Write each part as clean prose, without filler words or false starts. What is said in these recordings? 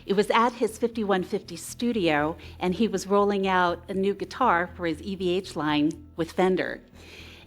It was at his 5150 studio, and he was rolling out a new guitar for his EVH line with Fender.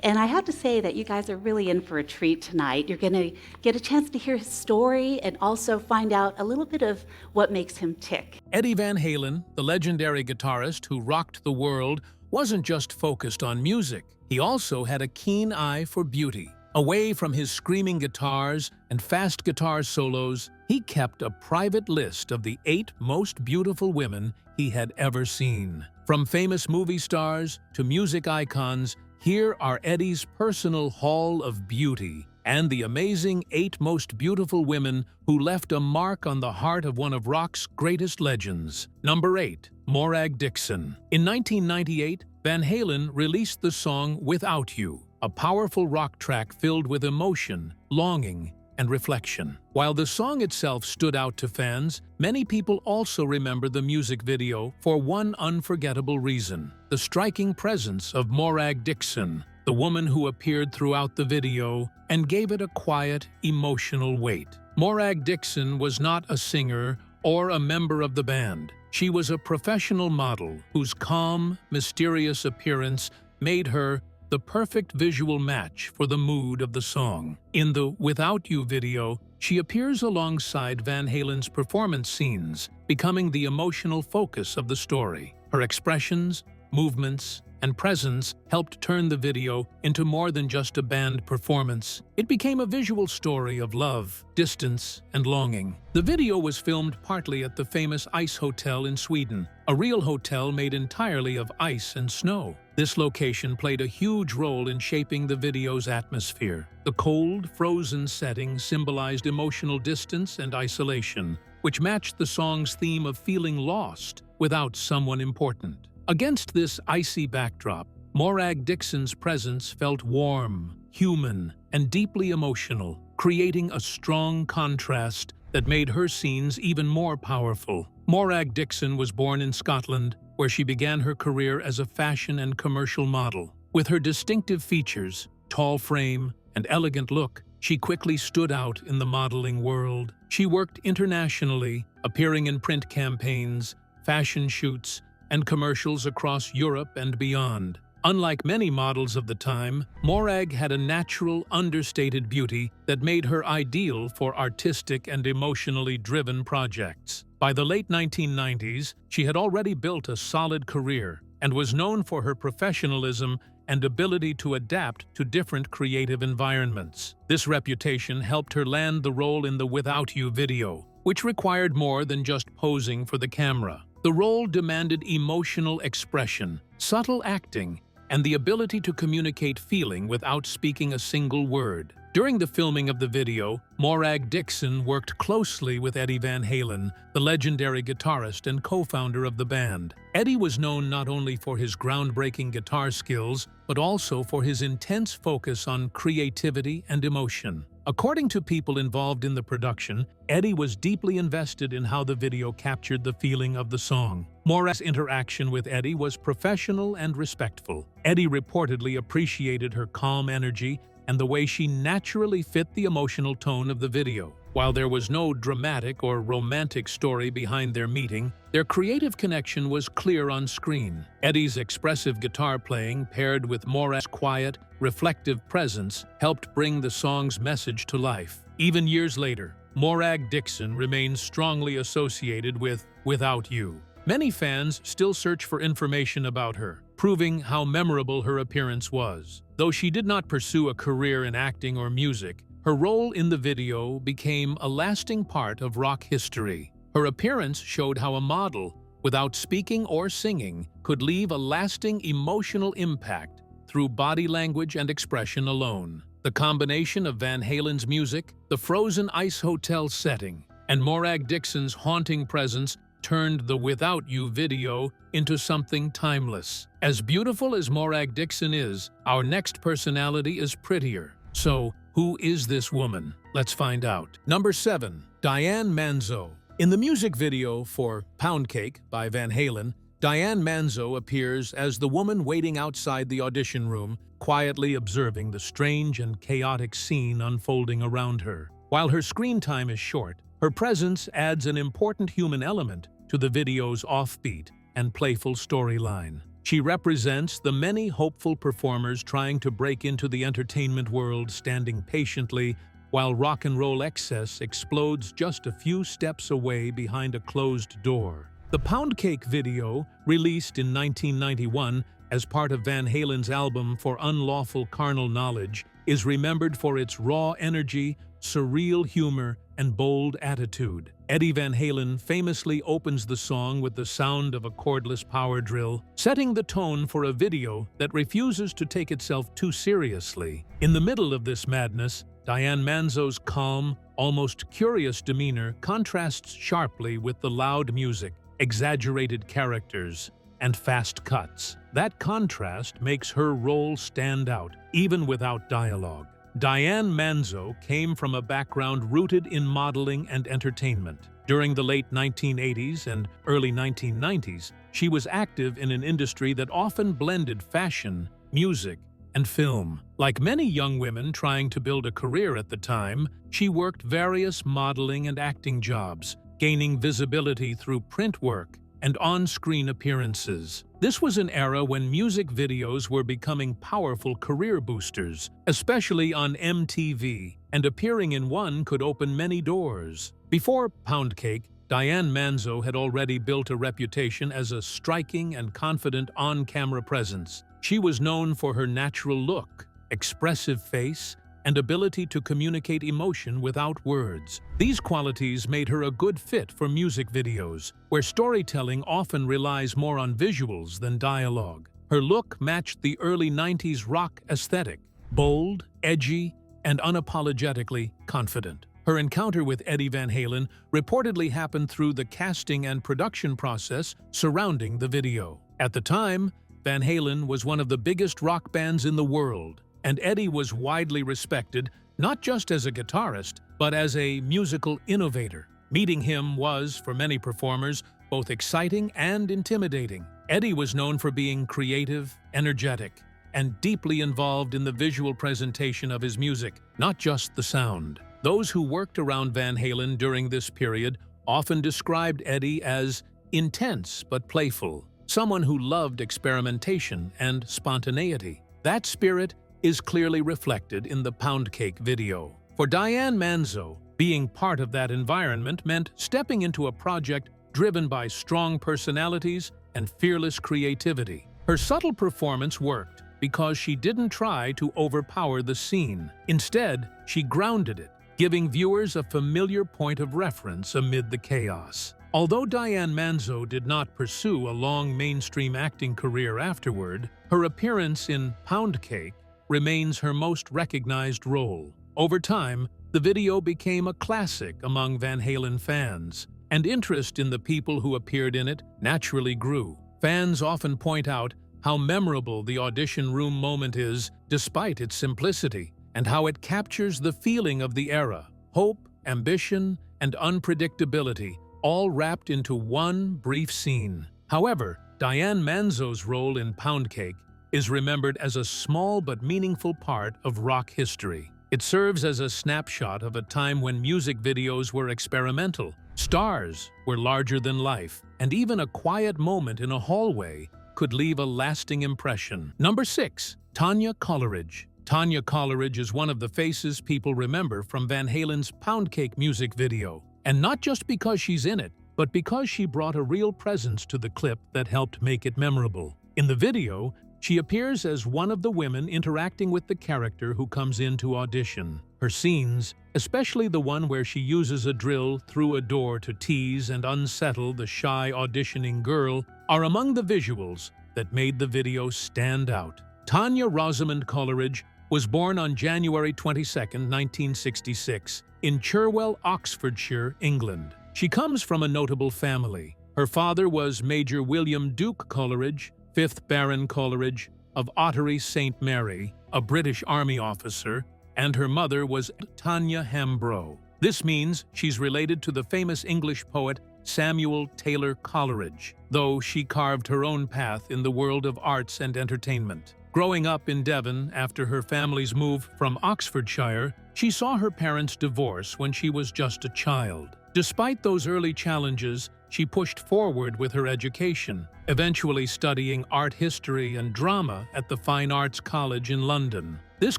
And I have to say that you guys are really in for a treat tonight. You're going to get a chance to hear his story and also find out a little bit of what makes him tick. Eddie Van Halen, the legendary guitarist who rocked the world, wasn't just focused on music. He also had a keen eye for beauty. Away from his screaming guitars and fast guitar solos, he kept a private list of the 8 most beautiful women he had ever seen. From famous movie stars to music icons, here are Eddie's personal Hall of Beauty and the amazing 8 most beautiful women who left a mark on the heart of one of rock's greatest legends. Number 8. Morag Dixon. In 1998, Van Halen released the song Without You, a powerful rock track filled with emotion, longing, and reflection. While the song itself stood out to fans, many people also remember the music video for one unforgettable reason: the striking presence of Morag Dixon, the woman who appeared throughout the video and gave it a quiet, emotional weight. Morag Dixon was not a singer or a member of the band. She was a professional model whose calm, mysterious appearance made her the perfect visual match for the mood of the song. In the Without You video, she appears alongside Van Halen's performance scenes, becoming the emotional focus of the story. Her expressions, movements, and presence helped turn the video into more than just a band performance. It became a visual story of love, distance, and longing. The video was filmed partly at the famous Ice Hotel in Sweden, a real hotel made entirely of ice and snow. This location played a huge role in shaping the video's atmosphere. The cold, frozen setting symbolized emotional distance and isolation, which matched the song's theme of feeling lost without someone important. Against this icy backdrop, Morag Dixon's presence felt warm, human, and deeply emotional, creating a strong contrast that made her scenes even more powerful. Morag Dixon was born in Scotland, where she began her career as a fashion and commercial model. With her distinctive features, tall frame, and elegant look, she quickly stood out in the modeling world. She worked internationally, appearing in print campaigns, fashion shoots, and commercials across Europe and beyond. Unlike many models of the time, Morag had a natural, understated beauty that made her ideal for artistic and emotionally driven projects. By the late 1990s, she had already built a solid career and was known for her professionalism and ability to adapt to different creative environments. This reputation helped her land the role in the Without You video, which required more than just posing for the camera. The role demanded emotional expression, subtle acting, and the ability to communicate feeling without speaking a single word. During the filming of the video, Morag Dixon worked closely with Eddie Van Halen, the legendary guitarist and co-founder of the band. Eddie was known not only for his groundbreaking guitar skills, but also for his intense focus on creativity and emotion. According to people involved in the production, Eddie was deeply invested in how the video captured the feeling of the song. Morag's interaction with Eddie was professional and respectful. Eddie reportedly appreciated her calm energy and the way she naturally fit the emotional tone of the video. While there was no dramatic or romantic story behind their meeting, their creative connection was clear on screen. Eddie's expressive guitar playing, paired with Morag's quiet, reflective presence, helped bring the song's message to life. Even years later, Morag Dixon remains strongly associated with Without You. Many fans still search for information about her, proving how memorable her appearance was. Though she did not pursue a career in acting or music, her role in the video became a lasting part of rock history. Her appearance showed how a model, without speaking or singing, could leave a lasting emotional impact through body language and expression alone. The combination of Van Halen's music, the frozen ice hotel setting, and Morag Dixon's haunting presence turned the Without You video into something timeless. As beautiful as Morag Dixon is, our next personality is prettier. So, who is this woman? Let's find out. Number 7. Diane Manzo. In the music video for Pound Cake by Van Halen, Diane Manzo appears as the woman waiting outside the audition room, quietly observing the strange and chaotic scene unfolding around her. While her screen time is short, Her presence adds an important human element to the video's offbeat and playful storyline. She represents the many hopeful performers trying to break into the entertainment world, standing patiently while rock and roll excess explodes just a few steps away behind a closed door. The Pound Cake video, released in 1991 as part of Van Halen's album For Unlawful Carnal Knowledge, is remembered for its raw energy, surreal humor, and bold attitude. Eddie Van Halen famously opens the song with the sound of a cordless power drill, setting the tone for a video that refuses to take itself too seriously. In the middle of this madness, Diane Manzo's calm, almost curious demeanor contrasts sharply with the loud music, exaggerated characters, and fast cuts. That contrast makes her role stand out, even without dialogue. Diane Manzo came from a background rooted in modeling and entertainment. During the late 1980s and early 1990s, she was active in an industry that often blended fashion, music, and film. Like many young women trying to build a career at the time, she worked various modeling and acting jobs, gaining visibility through print work and on-screen appearances. This was an era when music videos were becoming powerful career boosters, especially on MTV, and appearing in one could open many doors. Before Pound Cake, Diane Manzo had already built a reputation as a striking and confident on-camera presence. She was known for her natural look, expressive face, and ability to communicate emotion without words. These qualities made her a good fit for music videos, where storytelling often relies more on visuals than dialogue. Her look matched the early 90s rock aesthetic, bold, edgy, and unapologetically confident. Her encounter with Eddie Van Halen reportedly happened through the casting and production process surrounding the video. At the time, Van Halen was one of the biggest rock bands in the world, and Eddie was widely respected not just as a guitarist, but as a musical innovator. Meeting him was, for many performers, both exciting and intimidating. Eddie was known for being creative, energetic, and deeply involved in the visual presentation of his music, not just the sound. Those who worked around Van Halen during this period often described Eddie as intense but playful, someone who loved experimentation and spontaneity. That spirit is clearly reflected in the Pound Cake video. For Diane Manzo, being part of that environment meant stepping into a project driven by strong personalities and fearless creativity. Her subtle performance worked because she didn't try to overpower the scene. Instead, she grounded it, giving viewers a familiar point of reference amid the chaos. Although Diane Manzo did not pursue a long mainstream acting career afterward, her appearance in Pound Cake remains her most recognized role. Over time, the video became a classic among Van Halen fans, and interest in the people who appeared in it naturally grew. Fans often point out how memorable the audition room moment is despite its simplicity, and how it captures the feeling of the era: hope, ambition, and unpredictability, all wrapped into one brief scene. However, Diane Manzo's role in Pound Cake is remembered as a small but meaningful part of rock history. It serves as a snapshot of a time when music videos were experimental, stars were larger than life, and even a quiet moment in a hallway could leave a lasting impression. Number 6. Tanya Coleridge. Tanya Coleridge is one of the faces people remember from Van Halen's Pound Cake music video. And not just because she's in it, but because she brought a real presence to the clip that helped make it memorable. In the video, she appears as one of the women interacting with the character who comes in to audition. Her scenes, especially the one where she uses a drill through a door to tease and unsettle the shy auditioning girl, are among the visuals that made the video stand out. Tanya Rosamond Coleridge was born on January 22, 1966, in Cherwell, Oxfordshire, England. She comes from a notable family. Her father was Major William Duke Coleridge, 5th Baron Coleridge of Ottery St. Mary, a British Army officer, and her mother was Tanya Hambro. This means she's related to the famous English poet Samuel Taylor Coleridge, though she carved her own path in the world of arts and entertainment. Growing up in Devon after her family's move from Oxfordshire, she saw her parents divorce when she was just a child. Despite those early challenges, she pushed forward with her education, eventually studying art history and drama at the Fine Arts College in London. This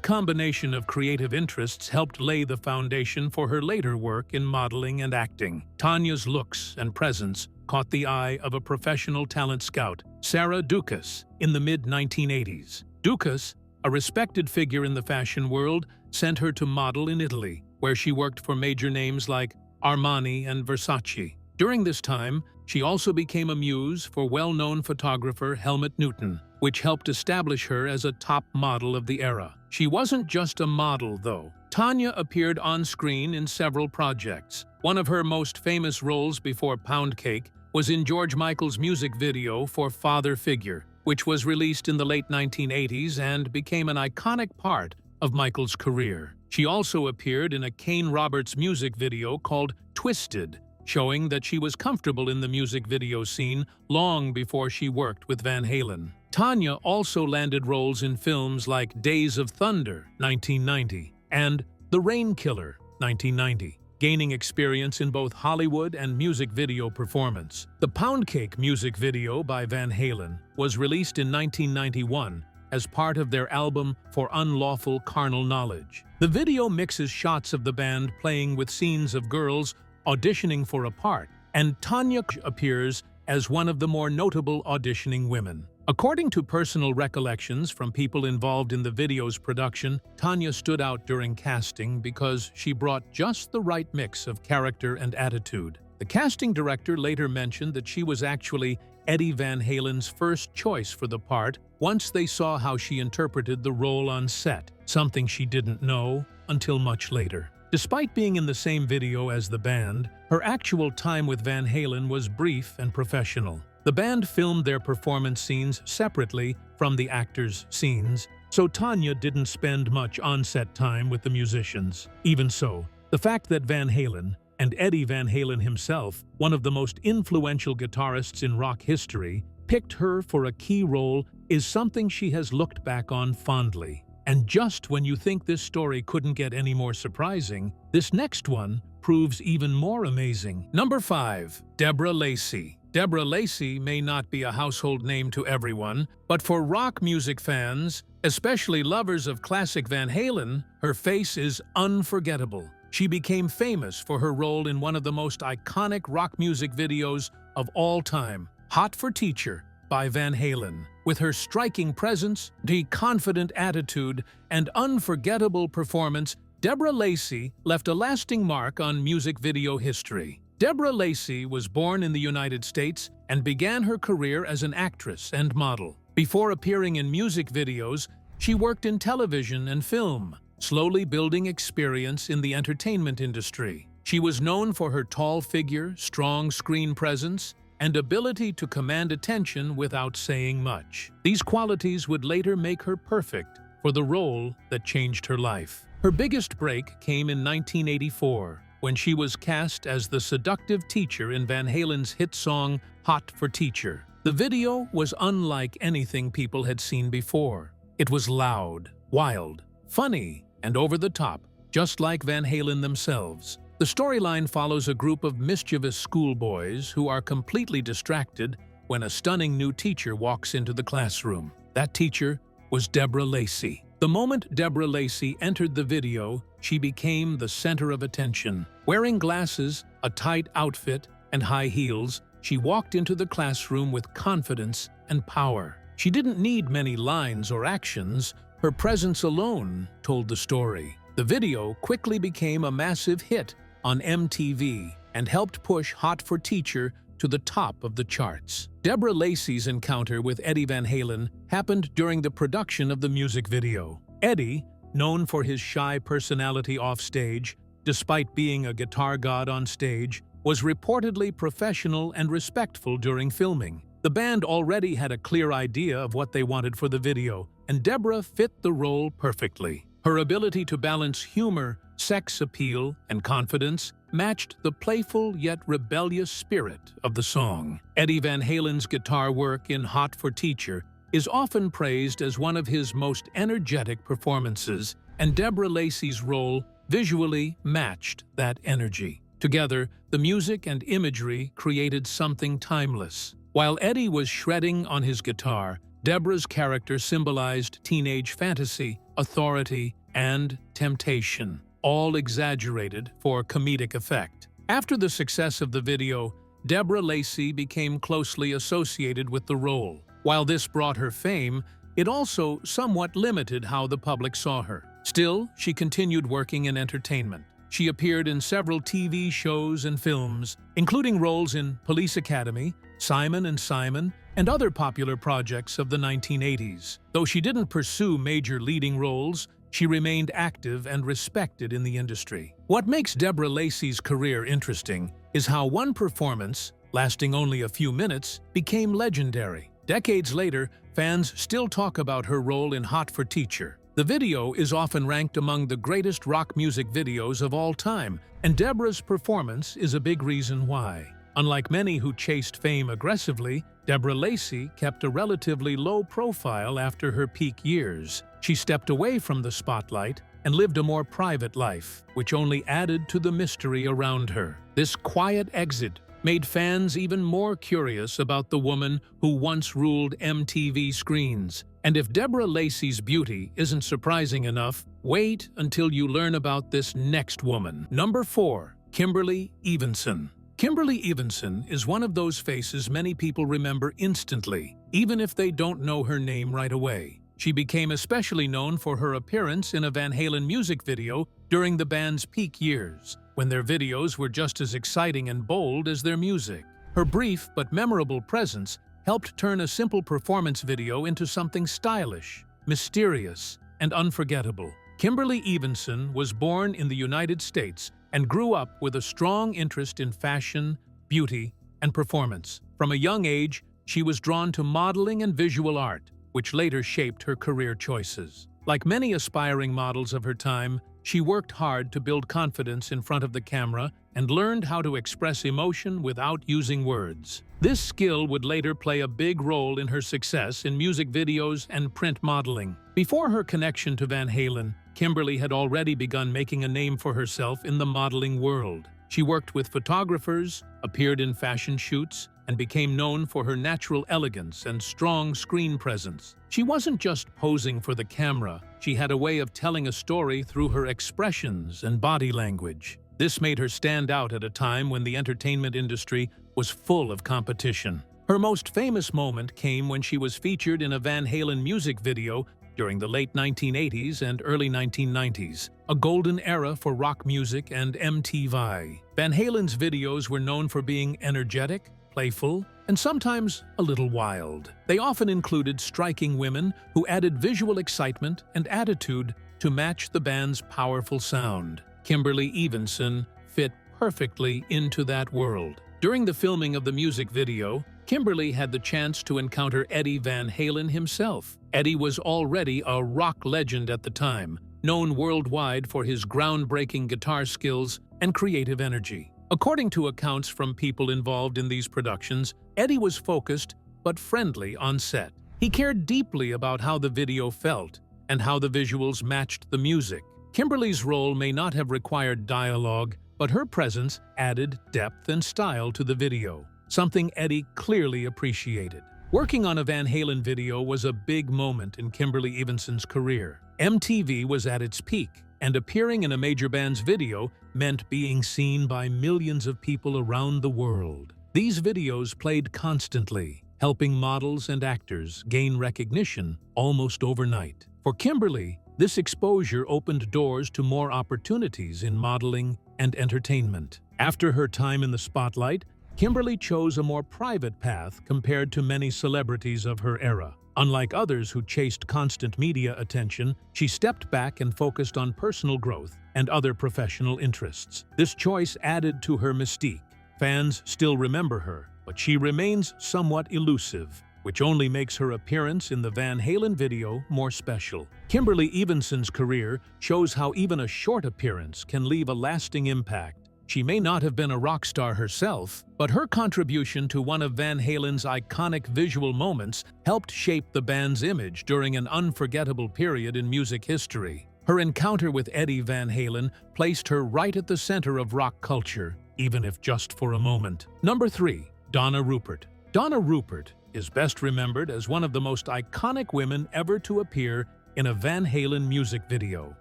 combination of creative interests helped lay the foundation for her later work in modeling and acting. Tanya's looks and presence caught the eye of a professional talent scout, Sarah Dukas, in the mid-1980s. Dukas, a respected figure in the fashion world, sent her to model in Italy, where she worked for major names like Armani and Versace. During this time, she also became a muse for well-known photographer Helmut Newton, which helped establish her as a top model of the era. She wasn't just a model, though. Tanya appeared on screen in several projects. One of her most famous roles before Pound Cake was in George Michael's music video for Father Figure, which was released in the late 1980s and became an iconic part of Michael's career. She also appeared in a Kane Roberts music video called Twisted, showing that she was comfortable in the music video scene long before she worked with Van Halen. Tanya also landed roles in films like Days of Thunder, 1990, and The Rain Killer, 1990, gaining experience in both Hollywood and music video performance. The Pound Cake music video by Van Halen was released in 1991 as part of their album For Unlawful Carnal Knowledge. The video mixes shots of the band playing with scenes of girls auditioning for a part, and Tanya appears as one of the more notable auditioning women. According to personal recollections from people involved in the video's production, Tanya stood out during casting because she brought just the right mix of character and attitude. The casting director later mentioned that she was actually Eddie Van Halen's first choice for the part once they saw how she interpreted the role on set, something she didn't know until much later. Despite being in the same video as the band, her actual time with Van Halen was brief and professional. The band filmed their performance scenes separately from the actors' scenes, so Tanya didn't spend much on-set time with the musicians. Even so, the fact that Van Halen, and Eddie Van Halen himself, one of the most influential guitarists in rock history, picked her for a key role is something she has looked back on fondly. And just when you think this story couldn't get any more surprising, this next one proves even more amazing. Number 5. Deborah Lacy. Deborah Lacy may not be a household name to everyone, but for rock music fans, especially lovers of classic Van Halen, her face is unforgettable. She became famous for her role in one of the most iconic rock music videos of all time, Hot for Teacher by Van Halen. With her striking presence, the confident attitude, and unforgettable performance, Deborah Lacy left a lasting mark on music video history. Deborah Lacy was born in the United States and began her career as an actress and model. Before appearing in music videos, she worked in television and film, slowly building experience in the entertainment industry. She was known for her tall figure, strong screen presence, and ability to command attention without saying much. These qualities would later make her perfect for the role that changed her life. Her biggest break came in 1984, when she was cast as the seductive teacher in Van Halen's hit song, Hot for Teacher. The video was unlike anything people had seen before. It was loud, wild, funny, and over the top, just like Van Halen themselves. The storyline follows a group of mischievous schoolboys who are completely distracted when a stunning new teacher walks into the classroom. That teacher was Deborah Lacy. The moment Deborah Lacy entered the video, she became the center of attention. Wearing glasses, a tight outfit, and high heels, she walked into the classroom with confidence and power. She didn't need many lines or actions. Her presence alone told the story. The video quickly became a massive hit on MTV and helped push Hot for Teacher to the top of the charts. Deborah Lacy's encounter with Eddie Van Halen happened during the production of the music video. Eddie, known for his shy personality offstage, despite being a guitar god on stage, was reportedly professional and respectful during filming. The band already had a clear idea of what they wanted for the video, and Deborah fit the role perfectly. Her ability to balance humor, sex appeal, and confidence matched the playful yet rebellious spirit of the song. Eddie Van Halen's guitar work in Hot for Teacher is often praised as one of his most energetic performances, and Deborah Lacy's role visually matched that energy. Together, the music and imagery created something timeless. While Eddie was shredding on his guitar, Deborah's character symbolized teenage fantasy, authority, and temptation, all exaggerated for comedic effect. After the success of the video, Deborah Lacy became closely associated with the role. While this brought her fame, it also somewhat limited how the public saw her. Still, she continued working in entertainment. She appeared in several TV shows and films, including roles in Police Academy, Simon & Simon, and other popular projects of the 1980s. Though she didn't pursue major leading roles, she remained active and respected in the industry. What makes Deborah Lacy's career interesting is how one performance, lasting only a few minutes, became legendary. Decades later, fans still talk about her role in Hot for Teacher. The video is often ranked among the greatest rock music videos of all time, and Deborah's performance is a big reason why. Unlike many who chased fame aggressively, Deborah Lacy kept a relatively low profile after her peak years. She stepped away from the spotlight and lived a more private life, which only added to the mystery around her. This quiet exit made fans even more curious about the woman who once ruled MTV screens. And if Deborah Lacy's beauty isn't surprising enough, wait until you learn about this next woman. Number 4. Kimberly Evenson. Kimberly Evenson is one of those faces many people remember instantly, even if they don't know her name right away. She became especially known for her appearance in a Van Halen music video during the band's peak years, when their videos were just as exciting and bold as their music. Her brief but memorable presence helped turn a simple performance video into something stylish, mysterious, and unforgettable. Kimberly Evenson was born in the United States and grew up with a strong interest in fashion, beauty, and performance. From a young age, she was drawn to modeling and visual art, which later shaped her career choices. Like many aspiring models of her time, she worked hard to build confidence in front of the camera and learned how to express emotion without using words. This skill would later play a big role in her success in music videos and print modeling. Before her connection to Van Halen, Kimberly had already begun making a name for herself in the modeling world. She worked with photographers, appeared in fashion shoots, and became known for her natural elegance and strong screen presence. She wasn't just posing for the camera, she had a way of telling a story through her expressions and body language. This made her stand out at a time when the entertainment industry was full of competition. Her most famous moment came when she was featured in a Van Halen music video during the late 1980s and early 1990s, a golden era for rock music and MTV. Van Halen's videos were known for being energetic, playful, and sometimes a little wild. They often included striking women who added visual excitement and attitude to match the band's powerful sound. Kimberly Evenson fit perfectly into that world. During the filming of the music video, Kimberly had the chance to encounter Eddie Van Halen himself. Eddie was already a rock legend at the time, known worldwide for his groundbreaking guitar skills and creative energy. According to accounts from people involved in these productions, Eddie was focused but friendly on set. He cared deeply about how the video felt and how the visuals matched the music. Kimberly's role may not have required dialogue, but her presence added depth and style to the video, something Eddie clearly appreciated. Working on a Van Halen video was a big moment in Kimberly Evenson's career. MTV was at its peak, and appearing in a major band's video meant being seen by millions of people around the world. These videos played constantly, helping models and actors gain recognition almost overnight. For Kimberly, this exposure opened doors to more opportunities in modeling and entertainment. After her time in the spotlight, Kimberly chose a more private path compared to many celebrities of her era. Unlike others who chased constant media attention, she stepped back and focused on personal growth and other professional interests. This choice added to her mystique. Fans still remember her, but she remains somewhat elusive, which only makes her appearance in the Van Halen video more special. Kimberly Evenson's career shows how even a short appearance can leave a lasting impact. She may not have been a rock star herself, but her contribution to one of Van Halen's iconic visual moments helped shape the band's image during an unforgettable period in music history. Her encounter with Eddie Van Halen placed her right at the center of rock culture. even if just for a moment. Number 3. Donna Roupert. Donna Roupert is best remembered as one of the most iconic women ever to appear in a Van Halen music video.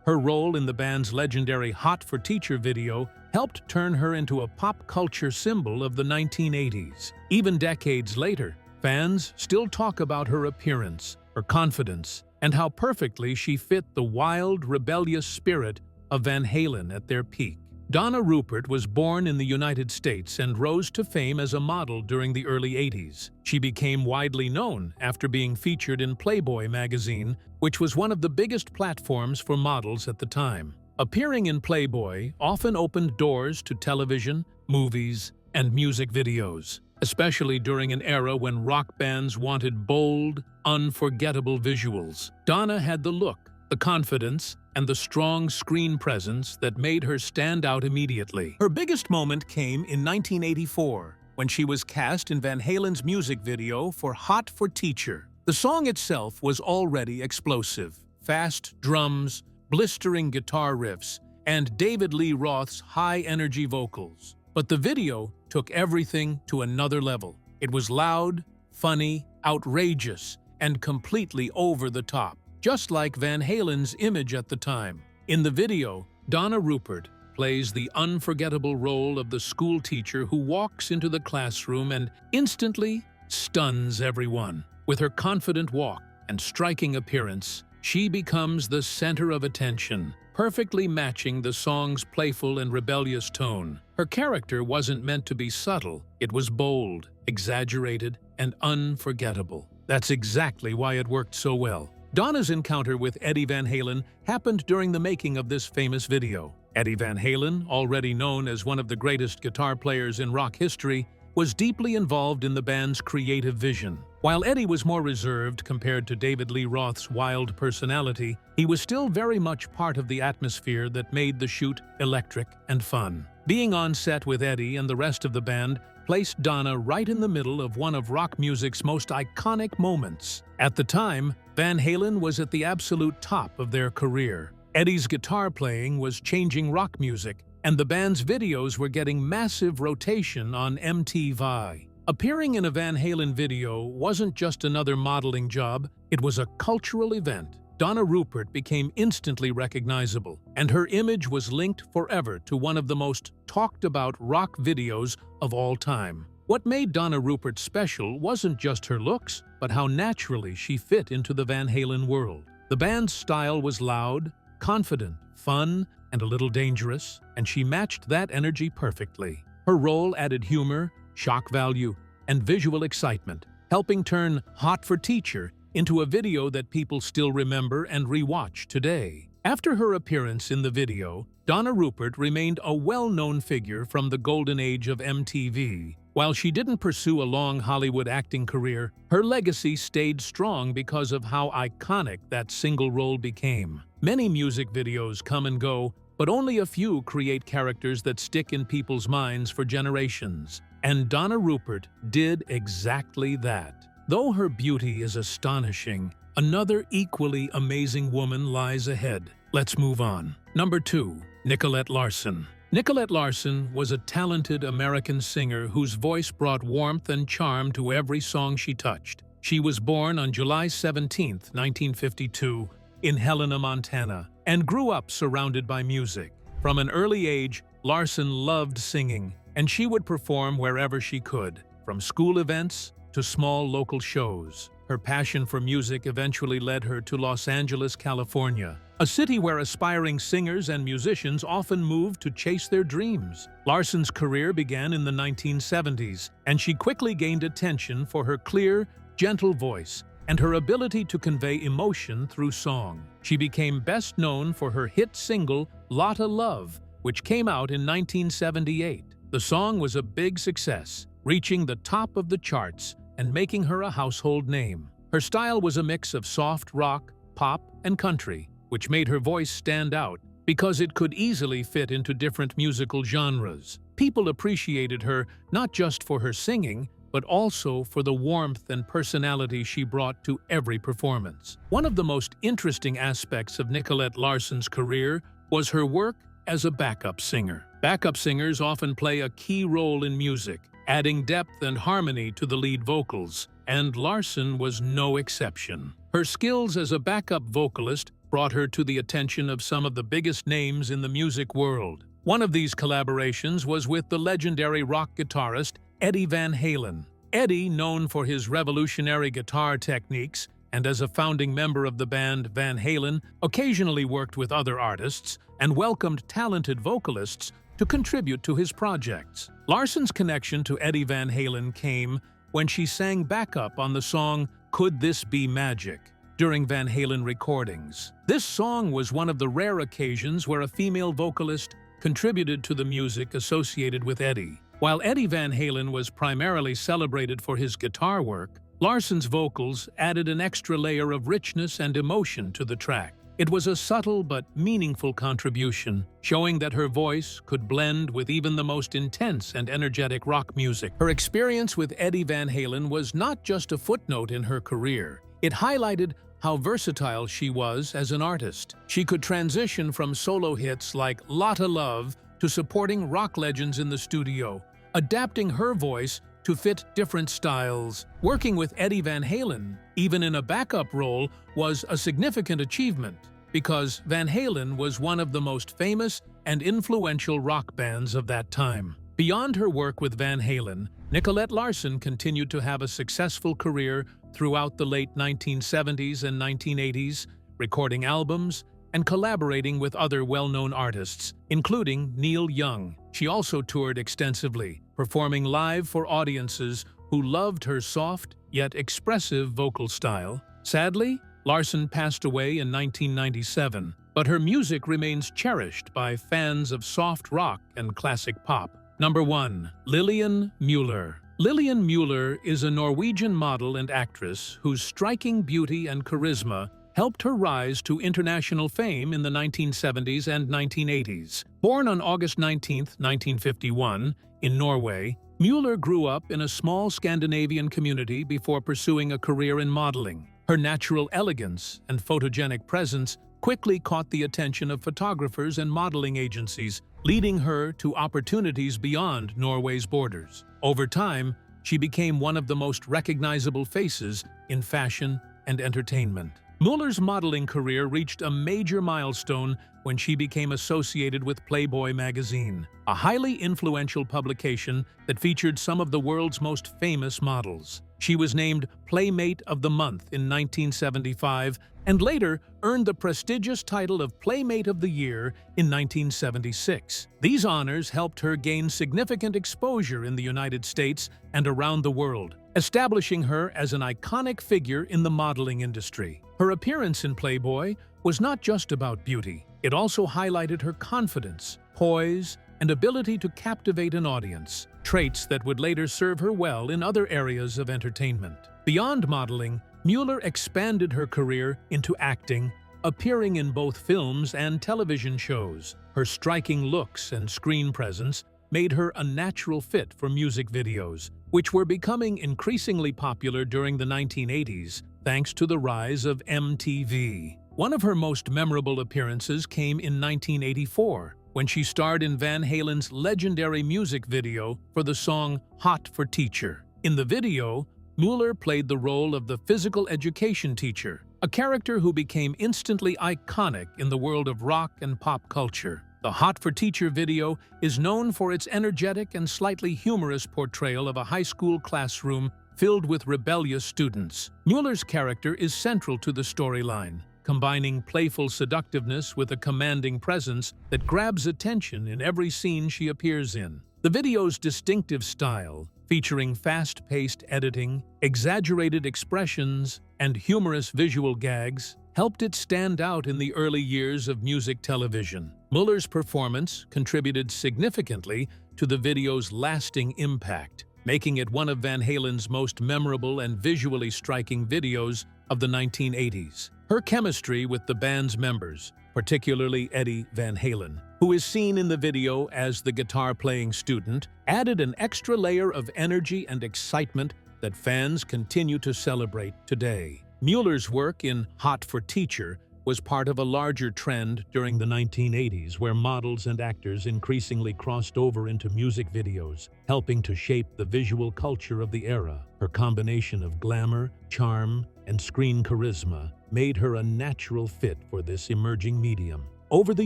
Her role in the band's legendary Hot for Teacher video helped turn her into a pop culture symbol of the 1980s. Even decades later, fans still talk about her appearance, her confidence, and how perfectly she fit the wild, rebellious spirit of Van Halen at their peak. Donna Roupert was born in the United States and rose to fame as a model during the early 80s. She became widely known after being featured in Playboy magazine, which was one of the biggest platforms for models at the time. Appearing in Playboy often opened doors to television, movies, and music videos, especially during an era when rock bands wanted bold, unforgettable visuals. Donna had the look, the confidence, and the strong screen presence that made her stand out immediately. Her biggest moment came in 1984, when she was cast in Van Halen's music video for Hot for Teacher. The song itself was already explosive. Fast drums, blistering guitar riffs, and David Lee Roth's high-energy vocals. But the video took everything to another level. It was loud, funny, outrageous, and completely over the top, just like Van Halen's image at the time. In the video, Donna Roupert plays the unforgettable role of the school teacher who walks into the classroom and instantly stuns everyone. With her confident walk and striking appearance, she becomes the center of attention, perfectly matching the song's playful and rebellious tone. Her character wasn't meant to be subtle. It was bold, exaggerated, and unforgettable. That's exactly why it worked so well. Donna's encounter with Eddie Van Halen happened during the making of this famous video. Eddie Van Halen, already known as one of the greatest guitar players in rock history, was deeply involved in the band's creative vision. While Eddie was more reserved compared to David Lee Roth's wild personality, he was still very much part of the atmosphere that made the shoot electric and fun. Being on set with Eddie and the rest of the band placed Donna right in the middle of one of rock music's most iconic moments. At the time, Van Halen was at the absolute top of their career. Eddie's guitar playing was changing rock music, and the band's videos were getting massive rotation on MTV. Appearing in a Van Halen video wasn't just another modeling job, it was a cultural event. Donna Roupert became instantly recognizable, and her image was linked forever to one of the most talked-about rock videos of all time. What made Donna Roupert special wasn't just her looks, but how naturally she fit into the Van Halen world. The band's style was loud, confident, fun, and a little dangerous, and she matched that energy perfectly. Her role added humor, shock value, and visual excitement, helping turn Hot for Teacher into a video that people still remember and rewatch today. After her appearance in the video, Donna Roupert remained a well-known figure from the golden age of MTV. While she didn't pursue a long Hollywood acting career, her legacy stayed strong because of how iconic that single role became. Many music videos come and go, but only a few create characters that stick in people's minds for generations. And Donna Roupert did exactly that. Though her beauty is astonishing, another equally amazing woman lies ahead. Let's move on. Number 2. Nicolette Larson. Nicolette Larson was a talented American singer whose voice brought warmth and charm to every song she touched. She was born on July 17, 1952, in Helena, Montana, and grew up surrounded by music. From an early age, Larson loved singing, and she would perform wherever she could, from school events to small local shows. Her passion for music eventually led her to Los Angeles, California, a city where aspiring singers and musicians often moved to chase their dreams. Larson's career began in the 1970s, and she quickly gained attention for her clear, gentle voice and her ability to convey emotion through song. She became best known for her hit single, Lotta Love, which came out in 1978. The song was a big success, reaching the top of the charts and making her a household name. Her style was a mix of soft rock, pop, and country, which made her voice stand out because it could easily fit into different musical genres. People appreciated her not just for her singing, but also for the warmth and personality she brought to every performance. One of the most interesting aspects of Nicolette Larson's career was her work as a backup singer. Backup singers often play a key role in music, adding depth and harmony to the lead vocals, and Larson was no exception. Her skills as a backup vocalist brought her to the attention of some of the biggest names in the music world. One of these collaborations was with the legendary rock guitarist Eddie Van Halen. Eddie, known for his revolutionary guitar techniques and as a founding member of the band Van Halen, occasionally worked with other artists and welcomed talented vocalists to contribute to his projects. Larson's connection to Eddie Van Halen came when she sang backup on the song "Could This Be Magic" during Van Halen recordings. This song was one of the rare occasions where a female vocalist contributed to the music associated with Eddie. While Eddie Van Halen was primarily celebrated for his guitar work, Larson's vocals added an extra layer of richness and emotion to the track. It was a subtle but meaningful contribution, showing that her voice could blend with even the most intense and energetic rock music. Her experience with Eddie Van Halen was not just a footnote in her career. It highlighted how versatile she was as an artist. She could transition from solo hits like "Lotta Love" to supporting rock legends in the studio, adapting her voice to fit different styles. Working with Eddie Van Halen, even in a backup role, was a significant achievement because Van Halen was one of the most famous and influential rock bands of that time. Beyond her work with Van Halen, Nicolette Larson continued to have a successful career throughout the late 1970s and 1980s, recording albums and collaborating with other well-known artists, including Neil Young. She also toured extensively, performing live for audiences who loved her soft yet expressive vocal style. Sadly, Larson passed away in 1997, but her music remains cherished by fans of soft rock and classic pop. Number 1. Lillian Müller. Lillian Müller is a Norwegian model and actress whose striking beauty and charisma helped her rise to international fame in the 1970s and 1980s. Born on August 19, 1951, in Norway, Müller grew up in a small Scandinavian community before pursuing a career in modeling. Her natural elegance and photogenic presence quickly caught the attention of photographers and modeling agencies, leading her to opportunities beyond Norway's borders. Over time, she became one of the most recognizable faces in fashion and entertainment. Müller's modeling career reached a major milestone when she became associated with Playboy magazine, a highly influential publication that featured some of the world's most famous models. She was named Playmate of the Month in 1975 and later earned the prestigious title of Playmate of the Year in 1976. These honors helped her gain significant exposure in the United States and around the world, establishing her as an iconic figure in the modeling industry. Her appearance in Playboy was not just about beauty. It also highlighted her confidence, poise, and ability to captivate an audience, traits that would later serve her well in other areas of entertainment. Beyond modeling, Müller expanded her career into acting, appearing in both films and television shows. Her striking looks and screen presence made her a natural fit for music videos, which were becoming increasingly popular during the 1980s thanks to the rise of MTV. One of her most memorable appearances came in 1984, when she starred in Van Halen's legendary music video for the song "Hot for Teacher." In the video, Müller played the role of the physical education teacher, a character who became instantly iconic in the world of rock and pop culture. The "Hot for Teacher" video is known for its energetic and slightly humorous portrayal of a high school classroom filled with rebellious students. Müller's character is central to the storyline, combining playful seductiveness with a commanding presence that grabs attention in every scene she appears in. The video's distinctive style, featuring fast-paced editing, exaggerated expressions, and humorous visual gags, helped it stand out in the early years of music television. Müller's performance contributed significantly to the video's lasting impact, making it one of Van Halen's most memorable and visually striking videos of the 1980s. Her chemistry with the band's members, particularly Eddie Van Halen, who is seen in the video as the guitar-playing student, added an extra layer of energy and excitement that fans continue to celebrate today. Müller's work in "Hot for Teacher" was part of a larger trend during the 1980s where models and actors increasingly crossed over into music videos, helping to shape the visual culture of the era. Her combination of glamour, charm, and screen charisma made her a natural fit for this emerging medium. Over the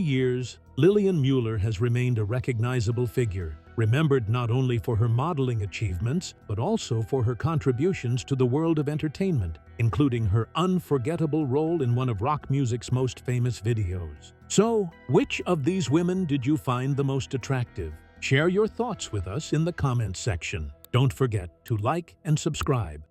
years, Lillian Müller has remained a recognizable figure, remembered not only for her modeling achievements, but also for her contributions to the world of entertainment, including her unforgettable role in one of rock music's most famous videos. So, which of these women did you find the most attractive? Share your thoughts with us in the comments section. Don't forget to like and subscribe.